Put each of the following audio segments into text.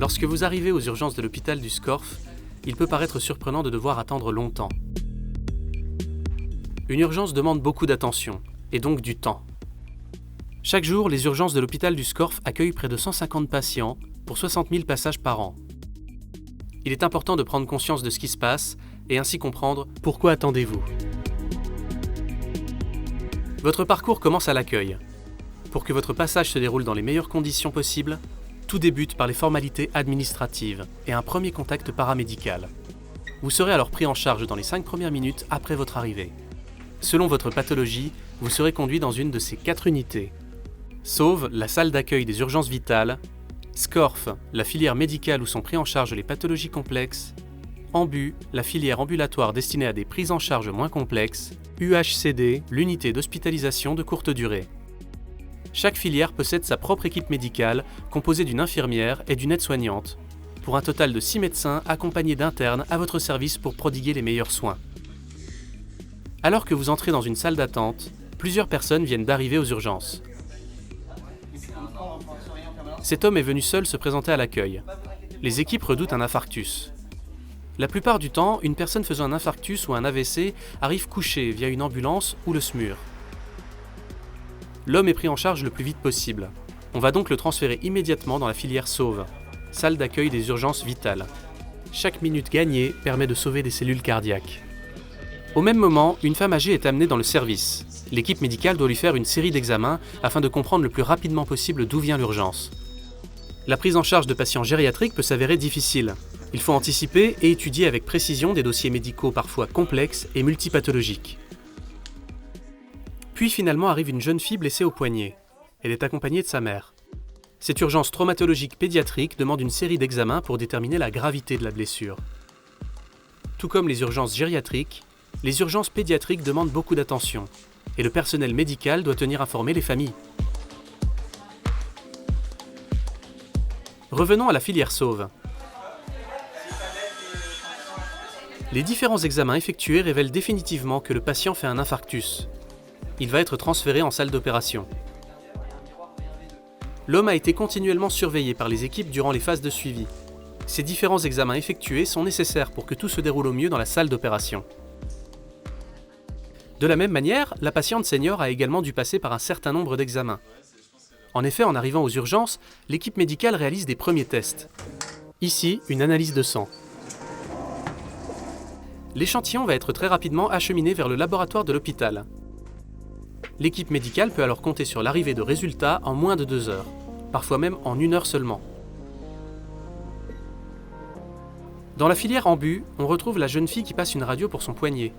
Lorsque vous arrivez aux urgences de l'hôpital du Scorff, il peut paraître surprenant de devoir attendre longtemps. Une urgence demande beaucoup d'attention, et donc du temps. Chaque jour, les urgences de l'hôpital du Scorff accueillent près de 150 patients pour 60 000 passages par an. Il est important de prendre conscience de ce qui se passe et ainsi comprendre pourquoi attendez-vous. Votre parcours commence à l'accueil. Pour que votre passage se déroule dans les meilleures conditions possibles, tout débute par les formalités administratives et un premier contact paramédical. Vous serez alors pris en charge dans les 5 premières minutes après votre arrivée. Selon votre pathologie, vous serez conduit dans une de ces 4 unités. Sauve, la salle d'accueil des urgences vitales, Scorff, la filière médicale où sont pris en charge les pathologies complexes, Ambu, la filière ambulatoire destinée à des prises en charge moins complexes, UHCD, l'unité d'hospitalisation de courte durée. Chaque filière possède sa propre équipe médicale, composée d'une infirmière et d'une aide-soignante, pour un total de 6 médecins accompagnés d'internes à votre service pour prodiguer les meilleurs soins. Alors que vous entrez dans une salle d'attente, plusieurs personnes viennent d'arriver aux urgences. Cet homme est venu seul se présenter à l'accueil. Les équipes redoutent un infarctus. La plupart du temps, une personne faisant un infarctus ou un AVC arrive couchée via une ambulance ou le SMUR. L'homme est pris en charge le plus vite possible. On va donc le transférer immédiatement dans la filière Sauve, salle d'accueil des urgences vitales. Chaque minute gagnée permet de sauver des cellules cardiaques. Au même moment, une femme âgée est amenée dans le service. L'équipe médicale doit lui faire une série d'examens afin de comprendre le plus rapidement possible d'où vient l'urgence. La prise en charge de patients gériatriques peut s'avérer difficile. Il faut anticiper et étudier avec précision des dossiers médicaux parfois complexes et multipathologiques. Puis finalement arrive une jeune fille blessée au poignet. Elle est accompagnée de sa mère. Cette urgence traumatologique pédiatrique demande une série d'examens pour déterminer la gravité de la blessure. Tout comme les urgences gériatriques, les urgences pédiatriques demandent beaucoup d'attention, et le personnel médical doit tenir informés les familles. Revenons à la filière Sauve. Les différents examens effectués révèlent définitivement que le patient fait un infarctus. Il va être transféré en salle d'opération. L'homme a été continuellement surveillé par les équipes durant les phases de suivi. Ces différents examens effectués sont nécessaires pour que tout se déroule au mieux dans la salle d'opération. De la même manière, la patiente senior a également dû passer par un certain nombre d'examens. En effet, en arrivant aux urgences, l'équipe médicale réalise des premiers tests. Ici, une analyse de sang. L'échantillon va être très rapidement acheminé vers le laboratoire de l'hôpital. L'équipe médicale peut alors compter sur l'arrivée de résultats en moins de 2 heures, parfois même en 1 heure seulement. Dans la filière Ambu, on retrouve la jeune fille qui passe une radio pour son poignet.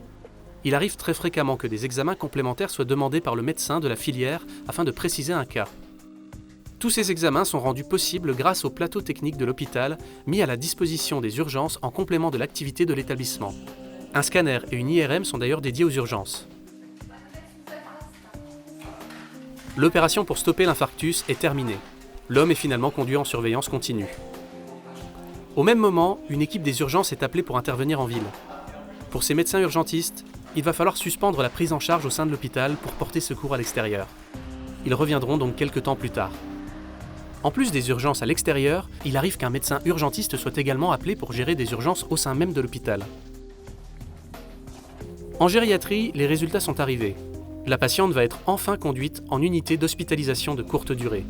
Il arrive très fréquemment que des examens complémentaires soient demandés par le médecin de la filière afin de préciser un cas. Tous ces examens sont rendus possibles grâce au plateau technique de l'hôpital mis à la disposition des urgences en complément de l'activité de l'établissement. Un scanner et une IRM sont d'ailleurs dédiés aux urgences. L'opération pour stopper l'infarctus est terminée. L'homme est finalement conduit en surveillance continue. Au même moment, une équipe des urgences est appelée pour intervenir en ville. Pour ces médecins urgentistes, il va falloir suspendre la prise en charge au sein de l'hôpital pour porter secours à l'extérieur. Ils reviendront donc quelques temps plus tard. En plus des urgences à l'extérieur, il arrive qu'un médecin urgentiste soit également appelé pour gérer des urgences au sein même de l'hôpital. En gériatrie, les résultats sont arrivés. La patiente va être enfin conduite en unité d'hospitalisation de courte durée.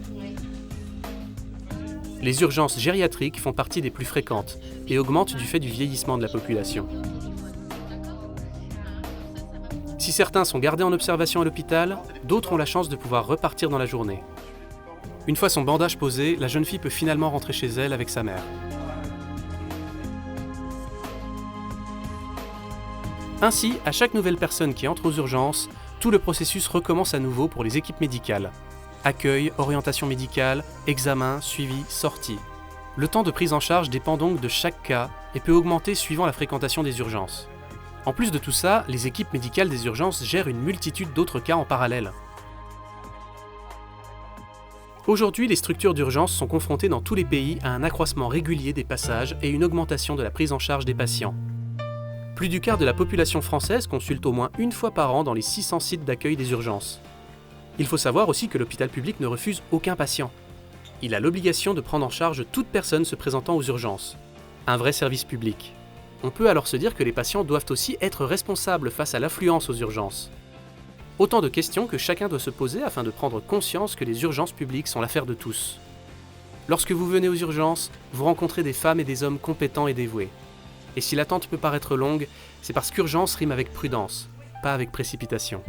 Les urgences gériatriques font partie des plus fréquentes et augmentent du fait du vieillissement de la population. Si certains sont gardés en observation à l'hôpital, d'autres ont la chance de pouvoir repartir dans la journée. Une fois son bandage posé, la jeune fille peut finalement rentrer chez elle avec sa mère. Ainsi, à chaque nouvelle personne qui entre aux urgences, tout le processus recommence à nouveau pour les équipes médicales. Accueil, orientation médicale, examen, suivi, sortie. Le temps de prise en charge dépend donc de chaque cas et peut augmenter suivant la fréquentation des urgences. En plus de tout ça, les équipes médicales des urgences gèrent une multitude d'autres cas en parallèle. Aujourd'hui, les structures d'urgence sont confrontées dans tous les pays à un accroissement régulier des passages et une augmentation de la prise en charge des patients. Plus du quart de la population française consulte au moins 1 fois par an dans les 600 sites d'accueil des urgences. Il faut savoir aussi que l'hôpital public ne refuse aucun patient. Il a l'obligation de prendre en charge toute personne se présentant aux urgences. Un vrai service public. On peut alors se dire que les patients doivent aussi être responsables face à l'affluence aux urgences. Autant de questions que chacun doit se poser afin de prendre conscience que les urgences publiques sont l'affaire de tous. Lorsque vous venez aux urgences, vous rencontrez des femmes et des hommes compétents et dévoués. Et si l'attente peut paraître longue, c'est parce qu'urgence rime avec prudence, pas avec précipitation.